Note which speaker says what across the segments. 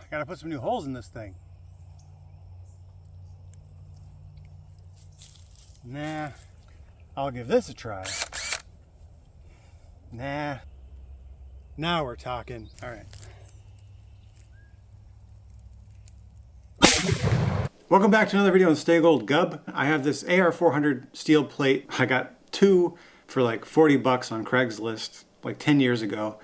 Speaker 1: I gotta put some new holes in this thing. Nah, I'll give this a try. Nah, now we're talking. All right. Welcome back to another video on Stay Gold Gub. I have this AR400 steel plate. I got two for like 40 bucks on Craigslist like 10 years ago.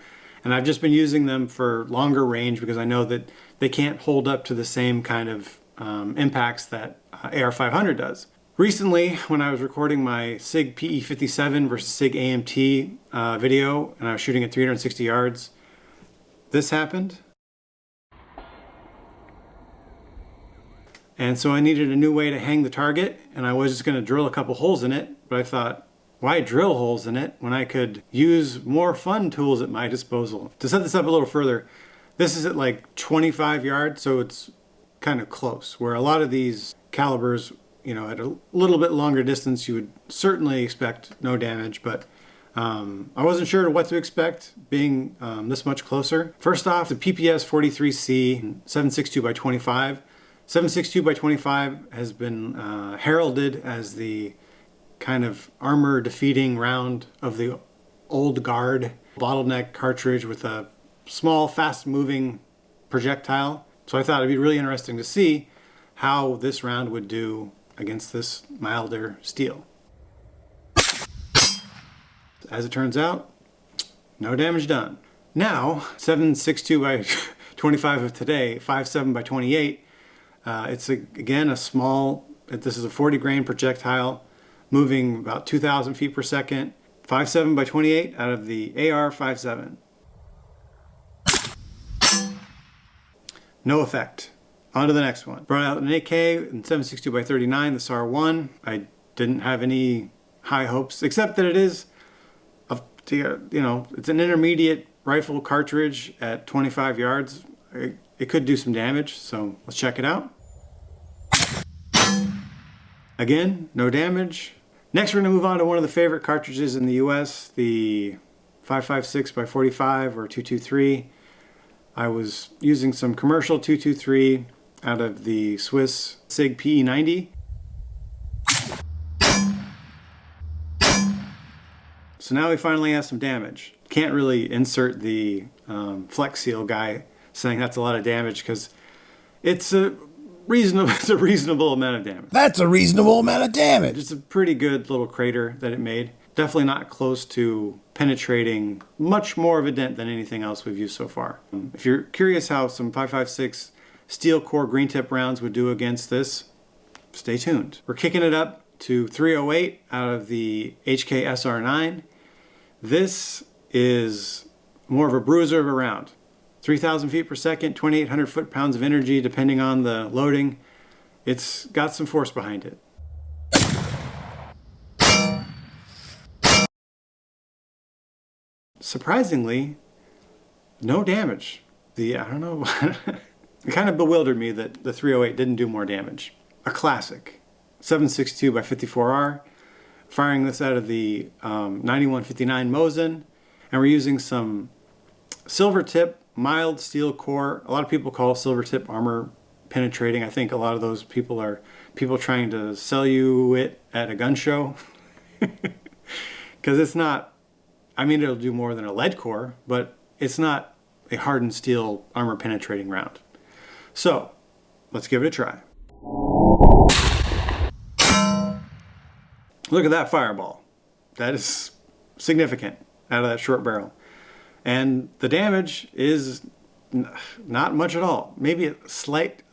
Speaker 1: And I've just been using them for longer range because I know that they can't hold up to the same kind of impacts that AR500 does. Recently, when I was recording my SIG PE57 versus SIG AMT video, and I was shooting at 360 yards, this happened. And so I needed a new way to hang the target, and I was just going to drill a couple holes in it, but I thought, why drill holes in it when I could use more fun tools at my disposal? To set this up a little further, this is at like 25 yards, so it's kind of close, where a lot of these calibers, you know, at a little bit longer distance, you would certainly expect no damage, but I wasn't sure what to expect being this much closer. First off, the PPS 43C 7.62 by 25. 7.62 by 25 has been heralded as the kind of armor defeating round of the old guard bottleneck cartridge with a small, fast moving projectile. So I thought it'd be really interesting to see how this round would do against this milder steel. As it turns out, no damage done. Now, 7.62 by 25 of today, 5.7 by 28, it's again a small, this is a 40 grain projectile moving about 2,000 feet per second, 5.7 by 28 out of the AR57. No effect. On to the next one. Brought out an AK in 7.62 by 39, the SAR-1. I didn't have any high hopes, except that it is, you know, it's an intermediate rifle cartridge at 25 yards. It could do some damage, so let's check it out. Again, no damage. Next, we're going to move on to one of the favorite cartridges in the US, the 5.56 by 45 or 223. I was using some commercial 223 out of the Swiss SIG PE90. So now we finally have some damage. Can't really insert the Flex Seal guy saying that's a lot of damage because it's a reasonable amount of damage.
Speaker 2: That's a reasonable amount of damage.
Speaker 1: It's a pretty good little crater that it made. Definitely not close to penetrating much more of a dent than anything else we've used so far. If you're curious how some 5.56 steel core green tip rounds would do against this, stay tuned. We're kicking it up to 308 out of the HK SR9. This is more of a bruiser of a round. 3,000 feet per second, 2,800 foot-pounds of energy depending on the loading. It's got some force behind it. Surprisingly, no damage. I don't know, it kind of bewildered me that the 308 didn't do more damage. A classic, 7.62 by 54R. Firing this out of the 9159 Mosin, and we're using some silver tip mild steel core. A lot of people call silver tip armor penetrating. I think a lot of those people are people trying to sell you it at a gun show because it's not, I mean, it'll do more than a lead core, but it's not a hardened steel armor penetrating round. So let's give it a try. Look at that fireball. That is significant out of that short barrel. And the damage is not much at all. Maybe a slight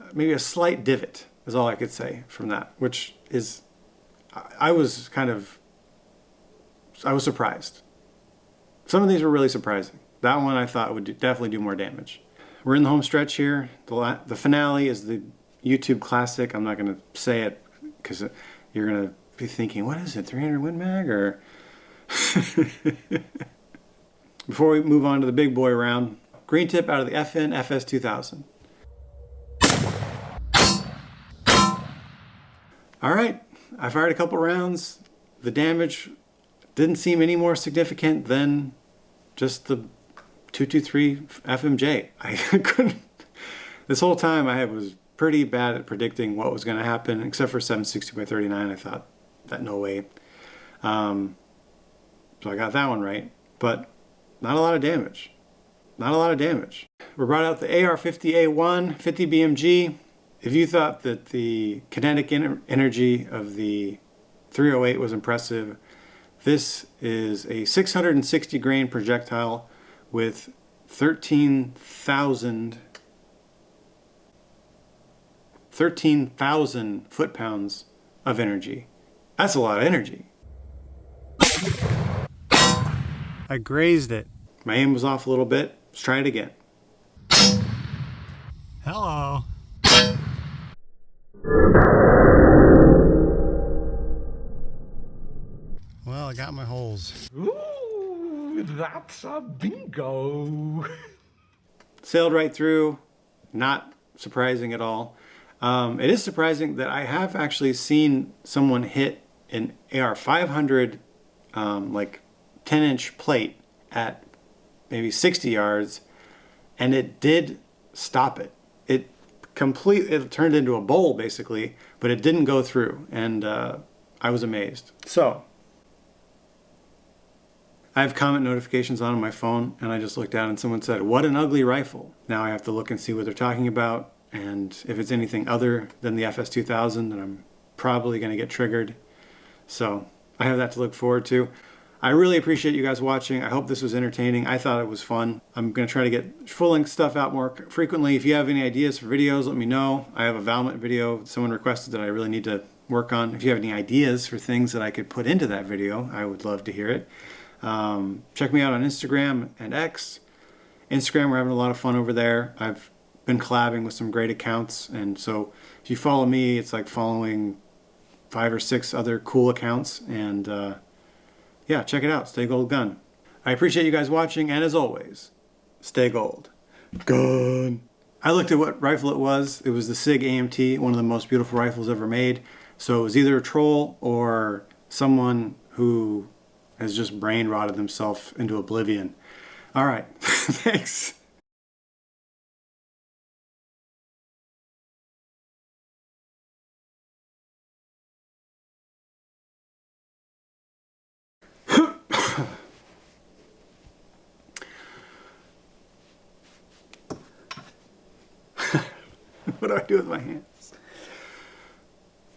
Speaker 1: divot is all I could say from that, which is, I was surprised. Some of these were really surprising. That one I thought would definitely do more damage. We're in the home stretch here. The finale is the YouTube classic. I'm not going to say it because you're going to be thinking, what is it, 300 Win Mag? Or before we move on to the big boy round, green tip out of the FN FS 2000. All right, I fired a couple rounds. The damage didn't seem any more significant than just the 223 FMJ. This whole time I was pretty bad at predicting what was going to happen, except for 760 by 39. I thought that no way. So I got that one right, but not a lot of damage. Not a lot of damage. We brought out the AR50A1 50 BMG. If you thought that the kinetic energy of the 308 was impressive, this is a 660 grain projectile with 13,000 foot-pounds of energy. That's a lot of energy. I grazed it. My aim was off a little bit. Let's try it again. Hello. Well, I got my holes.
Speaker 3: Ooh, that's a bingo.
Speaker 1: Sailed right through. Not surprising at all. It is surprising that I have actually seen someone hit an AR500 like 10-inch plate at maybe 60 yards, and it did stop it. It turned into a bowl basically, but it didn't go through, and I was amazed. So I have comment notifications on my phone, and I just looked down and someone said, "What an ugly rifle." Now I have to look and see what they're talking about, and if it's anything other than the FS2000, then I'm probably going to get triggered. So I have that to look forward to. I really appreciate you guys watching. I hope this was entertaining. I thought it was fun. I'm going to try to get full-length stuff out more frequently. If you have any ideas for videos, let me know. I have a Valmet video someone requested that I really need to work on. If you have any ideas for things that I could put into that video, I would love to hear it. Check me out on Instagram and X. Instagram, we're having a lot of fun over there. I've been collabing with some great accounts, and so if you follow me, it's like following 5 or 6 other cool accounts, and yeah, check it out. Stay Gold Gun. I appreciate you guys watching, and as always, stay gold. Gun. I looked at what rifle it was. It was the SIG AMT, one of the most beautiful rifles ever made. So it was either a troll or someone who has just brain rotted themselves into oblivion. All right, thanks. What do I do with my hands?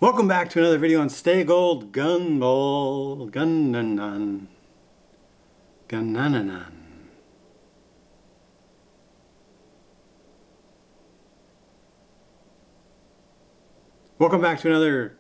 Speaker 1: Welcome back to another video on Stay Gold Gunball. Gun-nun-nun. Gun-nun-nun-nun. Welcome back to another